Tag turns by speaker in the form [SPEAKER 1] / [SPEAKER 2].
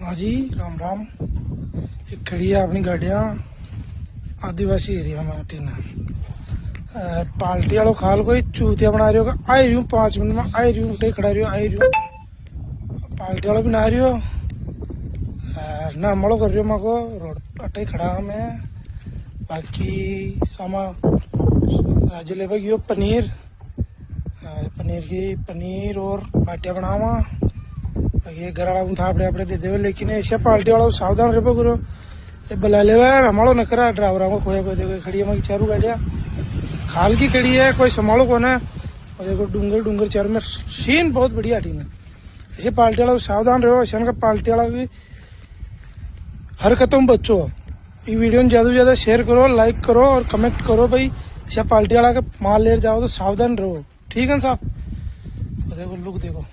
[SPEAKER 1] हाँ जी, राम राम। एक खड़ी है अपनी गाड़ियाँ आदिवासी एरिया में टीना पार्टी वालों खाल कोई चूतिया बना रही हो। आई रही हूँ 5 मिनट में, आई रही हूँ उठे खड़ा रही हो, आई रही हूँ पार्टी वालों भी ना रही हो ना मलो कर रही हो मैं को रोड अटे खड़ा मैं। बाकी सामा जो ले भाई पनीर पनीर और बाटिया बनावा। ये घर वाला था अपने अपने दे देवे, लेकिन ऐसे पार्टी वाला सावधान रहो करो। ये बुला ले हमारो न करा ड्राइवर को खोया कोई देखो खड़ी है चारू गाड़िया खाल की खड़ी है, कोई संभालो कौन है। और देखो डूंगर चारों में सीन बहुत बढ़िया टीम है। ऐसे पार्टी वाला सावधान रहो। ऐसा का पार्टी वाला भी हरकतों में बच्चों ये वीडियो में ज्यादा से ज्यादा शेयर करो, लाइक करो और कमेंट करो। भाई ऐसा पार्टी वाला का माल ले जाओ तो सावधान रहो, ठीक है साहब। देखो लुक देखो।